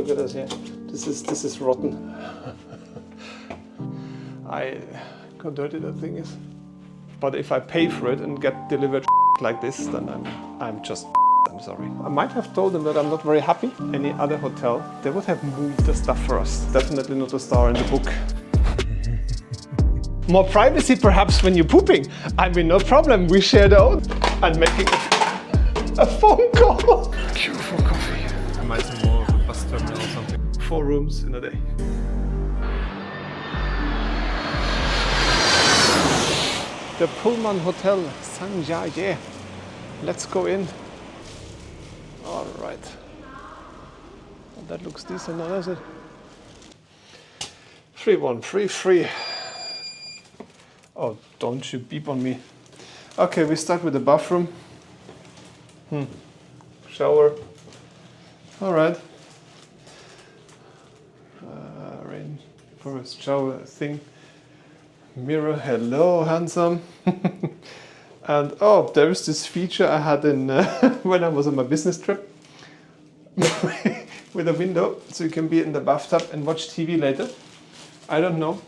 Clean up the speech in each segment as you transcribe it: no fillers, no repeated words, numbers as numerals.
Look at this here. This is rotten. How dirty that thing is. But if I pay for it and get delivered like this, then I'm just I'm sorry. I might have told them that I'm not very happy. Any other hotel, they would have moved the stuff for us. Definitely not a star in the book. More privacy perhaps when you're pooping. I mean, no problem, we share the own. I'm making a phone call. Queue for coffee. I might have more of a bus terminal or something. 4 rooms in a day. The Pullman Hotel, Zhangjiajie. Let's go in. All right. Well, that looks decent now, does it? 3133. Oh, don't you beep on me. Okay, we start with the bathroom. Shower. All right. Rain forest shower thing. Mirror. Hello, handsome. And oh, there is this feature I had in when I was on my business trip with a window, so you can be in the bathtub and watch TV later. I don't know.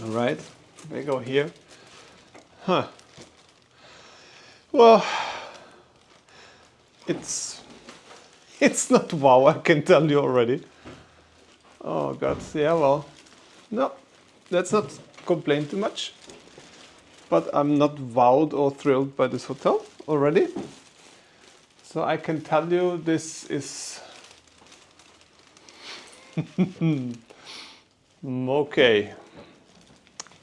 All right, we go here. Huh. Well, it's not wow, I can tell you already. Oh God, yeah, well, no, let's not complain too much. But I'm not wowed or thrilled by this hotel already. So I can tell you this is okay.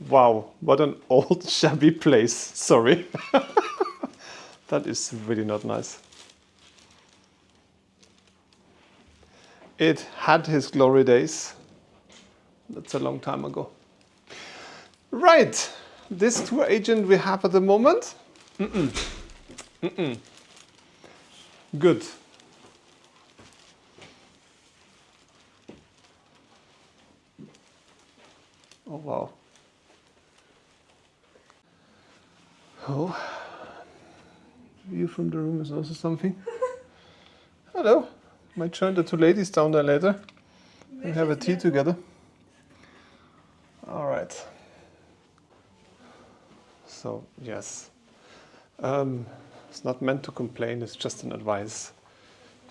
Wow, what an old shabby place. Sorry. That is really not nice. It had his glory days. That's a long time ago. Right. This tour agent we have at the moment. Good. Oh wow. Oh, view from the room is also something. Hello. Might join the 2 ladies down there later and have a tea together. All right. So yes, it's not meant to complain, it's just an advice.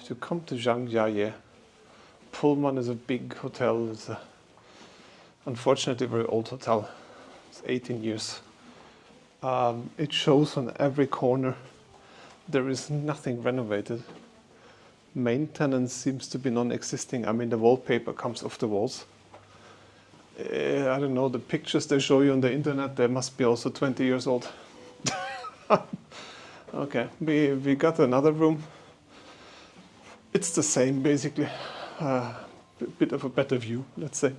If you come to Zhangjiajie, Pullman is a big hotel. It's a, unfortunately, a very old hotel. It's 18 years. It shows on every corner. There is nothing renovated. Maintenance seems to be non-existing. I mean, the wallpaper comes off the walls. I don't know, the pictures they show you on the internet, they must be also 20 years old. Okay, we got another room. It's the same, basically. Bit of a better view, let's say.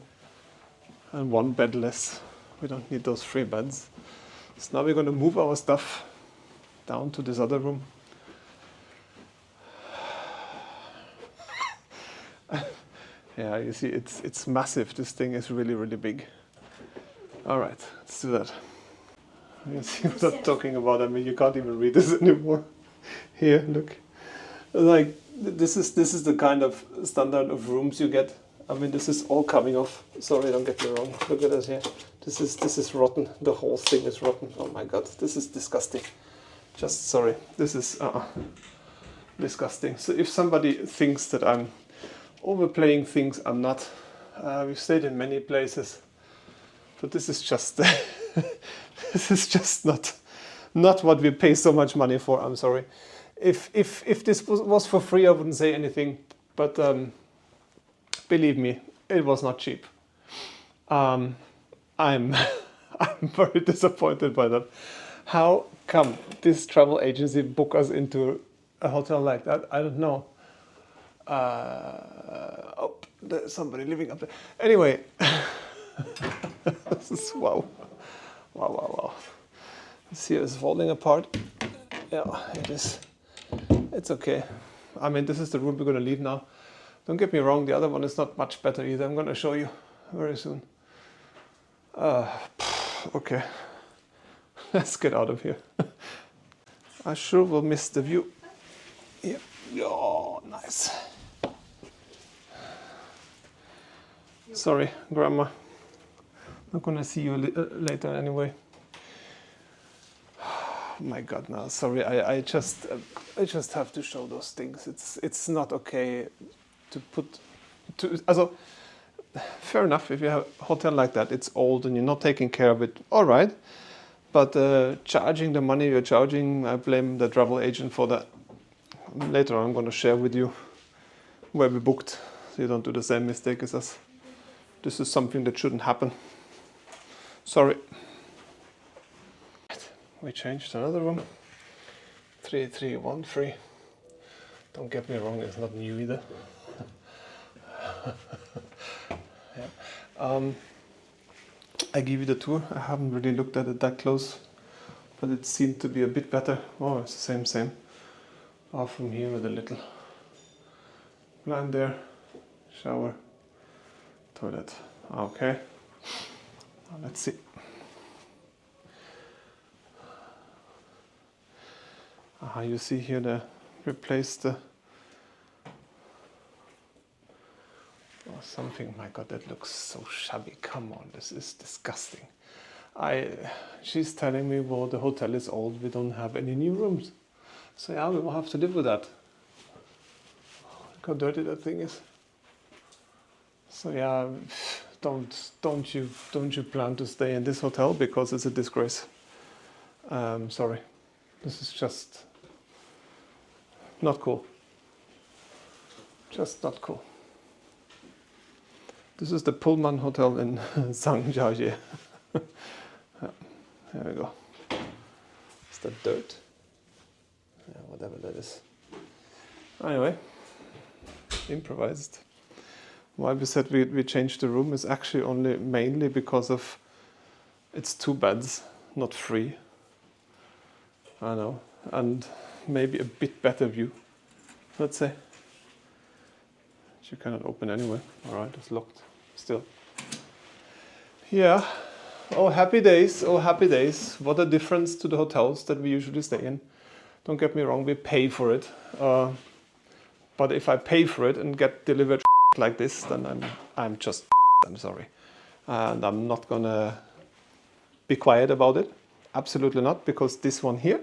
And 1 bed less. We don't need those 3 beds. So now we're going to move our stuff down to this other room. Yeah, you see, it's massive. This thing is really, really big. All right, let's do that. You see what I'm talking about? I mean, you can't even read this anymore. Here, look. Like, this is the kind of standard of rooms you get. I mean, this is all coming off. Sorry, don't get me wrong. Look at this here. This is rotten. The whole thing is rotten. Oh my God, this is disgusting. Just sorry. This is disgusting. So if somebody thinks that I'm overplaying things, I'm not. We've stayed in many places, but this is just this is just not what we pay so much money for. I'm sorry. If this was for free, I wouldn't say anything. But believe me, it was not cheap. I'm I'm very disappointed by that. How come this travel agency book us into a hotel like that? I don't know. Oh, there's somebody living up there. Anyway, this is wow. This here is falling apart. Yeah, it is. It's okay. I mean, this is the room we're going to leave now. Don't get me wrong, the other one is not much better either. I'm going to show you very soon. Okay. Let's get out of here. I sure will miss the view. Yeah. Oh, nice. Sorry, Grandma. I'm gonna see you later anyway. My God, no, sorry. I just have to show those things. It's not okay to put to. Also, fair enough. If you have a hotel like that, it's old and you're not taking care of it. All right, but charging the money you're charging, I blame the travel agent for that. Later, I'm going to share with you where we booked, so you don't do the same mistake as us. This is something that shouldn't happen. Sorry. We changed another room. 3313. Don't get me wrong, it's not new either. Yeah. I give you the tour. I haven't really looked at it that close, but it seemed to be a bit better. Oh, it's the same. Off from here with a little blind there, shower, toilet. Okay. Now let's see. You see here they replaced the something. My God, that looks so shabby. Come on, this is disgusting. She's telling me, well, the hotel is old. We don't have any new rooms. So yeah, we will have to live with that. Look how dirty that thing is. So yeah, don't you plan to stay in this hotel because it's a disgrace. Sorry, this is just not cool. Just not cool. This is the Pullman Hotel in Zhangjiajie. Yeah, there we go. Is that dirt? Yeah, whatever that is. Anyway, improvised. Why we said we changed the room is actually only mainly because of it's 2 beds, not 3. I know, and maybe a bit better view, let's say. Which you cannot open anyway. All right, it's locked still. Yeah. Oh, happy days. Oh, happy days. What a difference to the hotels that we usually stay in. Don't get me wrong, we pay for it. But if I pay for it and get delivered like this, then I'm just I'm sorry. And I'm not gonna be quiet about it. Absolutely not, because this one here,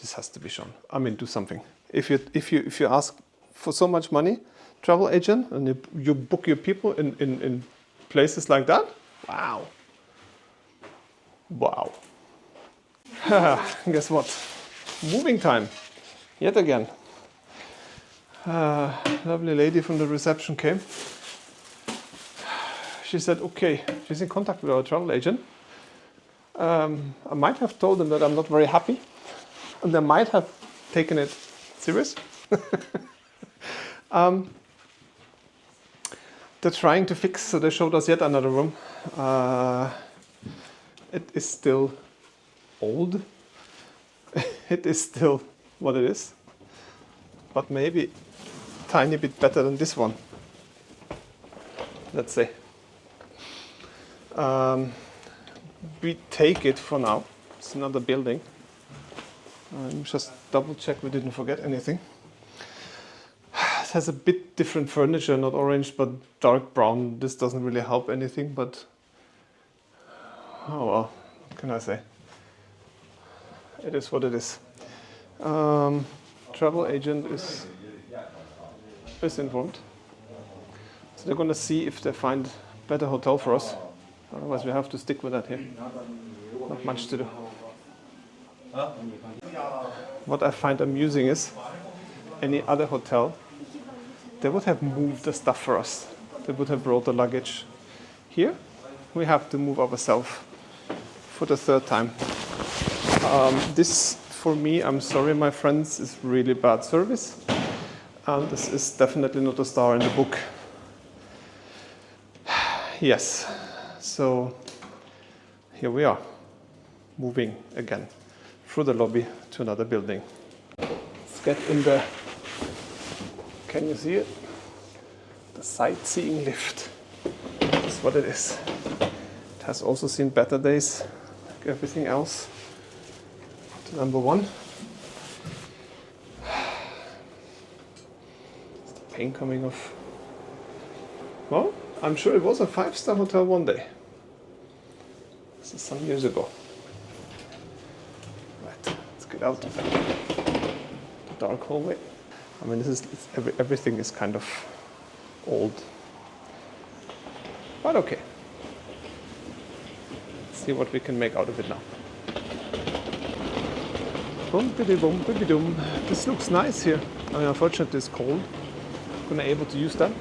this has to be shown. I mean, do something. If you ask for so much money, travel agent, and you book your people in places like that, wow. Guess what? Moving time, yet again. Lovely lady from the reception came. She said, okay, she's in contact with our travel agent. I might have told them that I'm not very happy, and they might have taken it serious. They're trying to fix, so they showed us yet another room. It is still old. It is still what it is, but maybe a tiny bit better than this one. Let's say. We take it for now. It's another building. Just double check we didn't forget anything. It has a bit different furniture, not orange but dark brown. This doesn't really help anything, but oh well, what can I say? It is what it is. Travel agent is informed. So they're going to see if they find a better hotel for us. Otherwise we have to stick with that here. Not much to do. What I find amusing is any other hotel, they would have moved the stuff for us. They would have brought the luggage. Here, we have to move ourselves for the 3rd time. This, for me, I'm sorry, my friends, is really bad service. And this is definitely not a star in the book. Yes, so here we are, moving again through the lobby to another building. Let's get in the, can you see it? The sightseeing lift. That's what it is. It has also seen better days, like everything else. To number 1. Is the paint coming off? Well, I'm sure it was a 5-star hotel one day. This is some years ago. Right, let's get out of the dark hallway. I mean, everything is kind of old, but okay. Let's see what we can make out of it now. Boom, biddy, boom, biddy, doom. This looks nice here. I mean, unfortunately, it's cold. I'm gonna able to use that.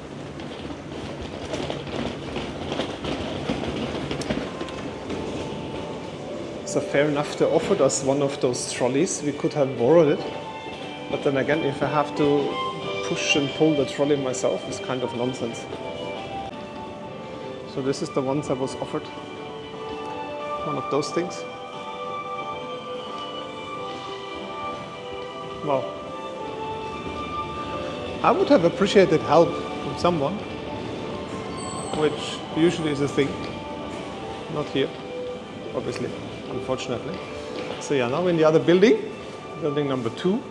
So fair enough, they offered us one of those trolleys. We could have borrowed it. But then again, if I have to push and pull the trolley myself, it's kind of nonsense. So this is the ones I was offered. One of those things. Wow. I would have appreciated help from someone, which usually is a thing. Not here, obviously, unfortunately. So yeah, now in the other building, building number 2.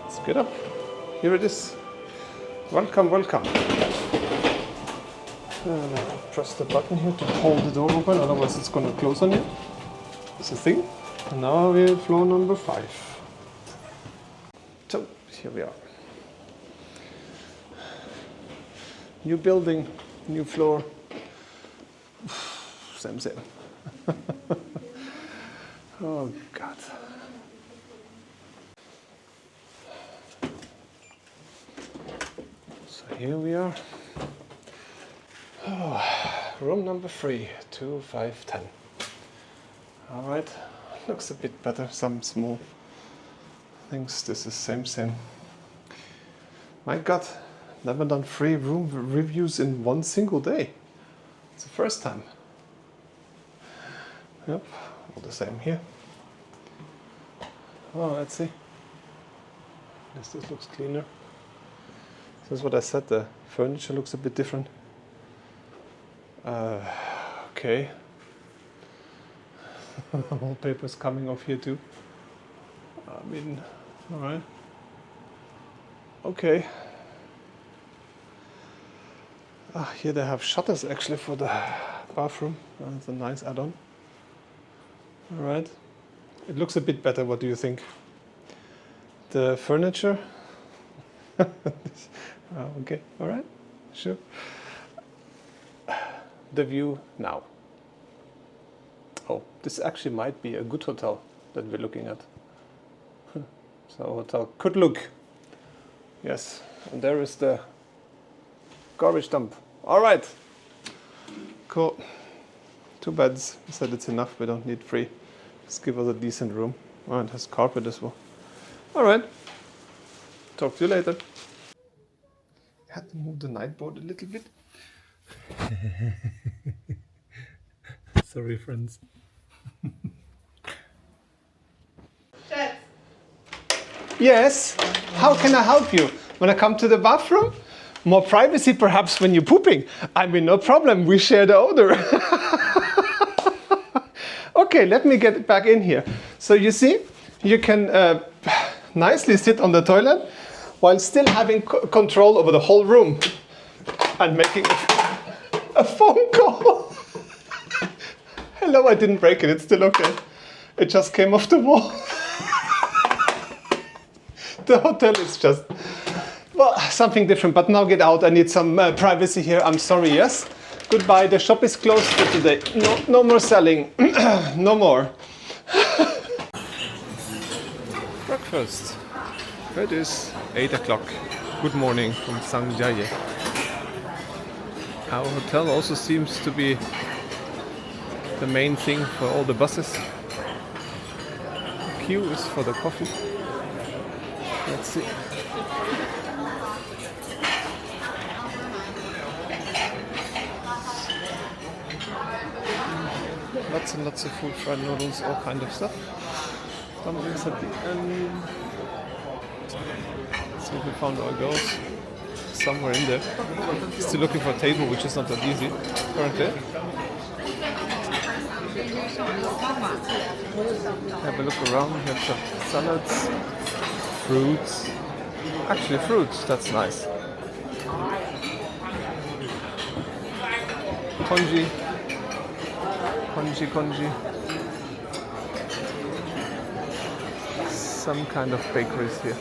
Let's get up. Here it is. Welcome, welcome. Press the button here to hold the door open, otherwise it's going to close on you. It's a thing. And now we're at floor number 5. So, here we are. New building, new floor. Same. Oh, God. So here we are. Oh, room number 3, 2, 5, 10. All right. Looks a bit better. Some small things. This is same. My God, never done 3 room reviews in one single day. It's the first time. Yep, all the same here. Oh, let's see. This looks cleaner. This is what I said. The furniture looks a bit different. Okay. Wallpaper's coming off here too. I mean, alright. Okay. Here they have shutters actually for the bathroom. That's a nice add-on. Alright. It looks a bit better. What do you think? The furniture? Okay, alright. Sure. The view now. Oh, this actually might be a good hotel that we're looking at. So hotel could look. Yes, and there is the garbage dump. All right. Cool. 2 beds. I said it's enough. We don't need 3. Just give us a decent room. Oh, it has carpet as well. All right. Talk to you later. Had to move the nightboard a little bit. Sorry, friends. Chat. Yes. How can I help you? When I come to the bathroom? More privacy perhaps when you're pooping. I mean, no problem. We share the odor. Okay, let me get back in here. So you see, you can nicely sit on the toilet while still having control over the whole room and making a phone call. Hello, I didn't break it. It's still okay. It just came off the wall. The hotel is just, well, something different. But now get out. I need some privacy here. I'm sorry, yes? Goodbye. The shop is closed for today. No more selling. No more. Breakfast. It is 8 o'clock. Good morning from Zhangjiajie. Our hotel also seems to be the main thing for all the buses. The queue is for the coffee. Let's see. Lots and lots of food, fried noodles, all kind of stuff. Dumplings at the end. Let's see if we found our girls. Somewhere in there. Still looking for a table, which is not that easy currently. Have a look around. We have some salads, fruits. Actually, fruits. That's nice. Congee. Congee. Some kind of bakeries here.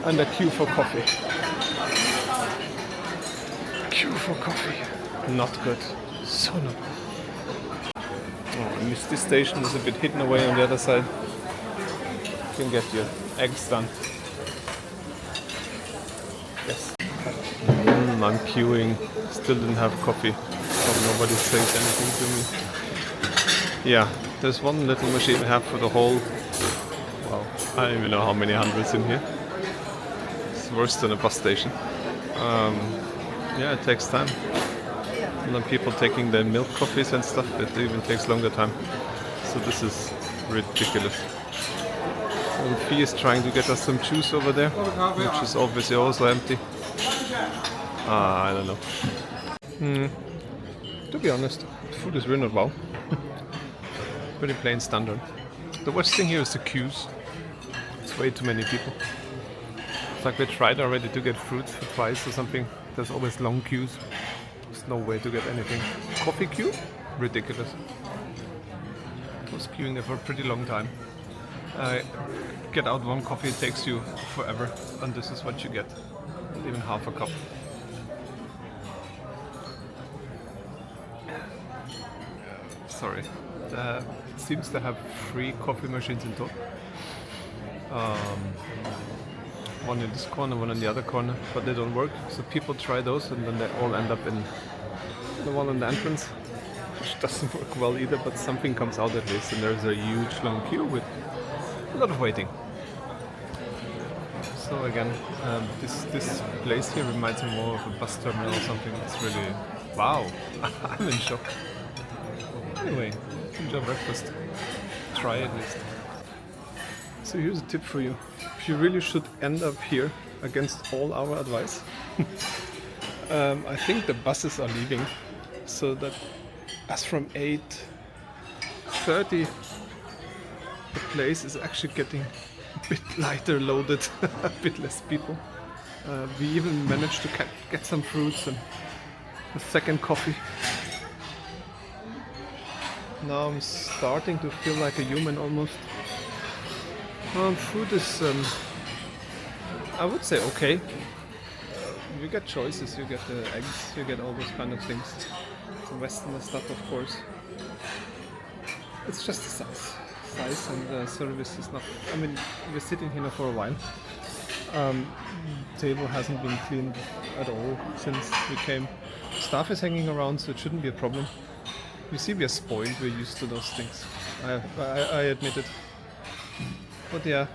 And a queue for coffee. Queue for coffee. Not good. So not good. Oh, I miss this station. Is a bit hidden away on the other side. You can get your eggs done. Yes. I'm queuing. Still didn't have coffee. Hope nobody says anything to me. Yeah, there's one little machine I have for the whole. Well, I don't even know how many hundreds in here. It's worse than a bus station. Yeah, it takes time. And then people taking their milk coffees and stuff, it even takes longer time. So this is ridiculous. And Fee is trying to get us some juice over there, which is obviously also empty. I don't know. To be honest, the food is really not wow. Pretty plain standard. The worst thing here is the queues. It's way too many people. It's like we tried already to get fruits for twice or something. There's always long queues. There's no way to get anything. Coffee queue? Ridiculous. I was queuing there for a pretty long time. Get out one coffee, it takes you forever, and this is what you get. Not even half a cup. Sorry. It seems to have 3 coffee machines in total. One in this corner, one in the other corner, but they don't work. So people try those and then they all end up in the one in the entrance, which doesn't work well either, but something comes out at least, and there's a huge long queue with a lot of waiting. So again, this place here reminds me more of a bus terminal or something. It's really, wow, I'm in shock. Anyway, enjoy breakfast. Try at least. So here's a tip for you. If you really should end up here against all our advice, I think the buses are leaving, so that as from 8:30 the place is actually getting a bit lighter loaded, a bit less people. We even managed to get some fruits and a second coffee. Now I'm starting to feel like a human almost. Food is, I would say, okay. You get choices, you get the eggs, you get all those kind of things. Some Western stuff, of course. It's just the size and the service is not. I mean, we're sitting here now for a while. Table hasn't been cleaned at all since we came. Staff is hanging around, so it shouldn't be a problem. You see, we are spoiled. We're used to those things. I admit it. But yeah,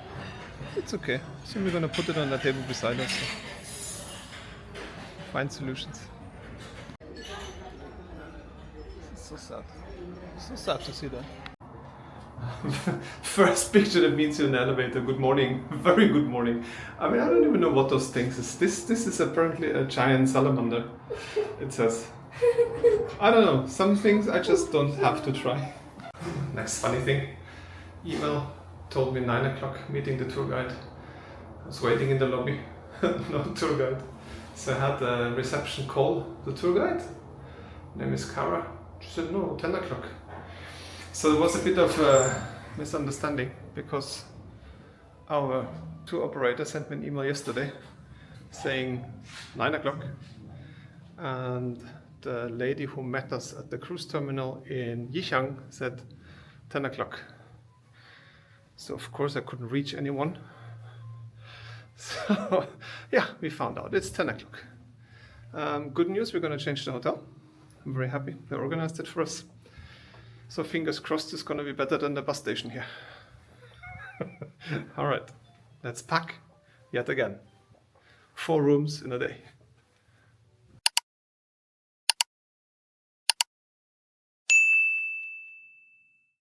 it's okay. So we're gonna put it on the table beside us. Find solutions. It's so sad. So sad to see that. First picture that meets you in the elevator. Good morning. Very good morning. I mean, I don't even know what those things is. This is apparently a giant salamander. It says. I don't know. Some things I just don't have to try. Next funny thing. Email told me 9 o'clock meeting the tour guide. I was waiting in the lobby. No tour guide. So I had a reception call the tour guide. Name is Kara. She said no, 10 o'clock. So there was a bit of a misunderstanding because our tour operator sent me an email yesterday saying 9 o'clock, and the lady who met us at the cruise terminal in Yixiang said 10 o'clock. So of course I couldn't reach anyone. So yeah, we found out it's 10 o'clock. Good news, we're going to change the hotel. I'm very happy they organized it for us. So fingers crossed it's going to be better than the bus station here. All right, let's pack yet again. 4 rooms in a day.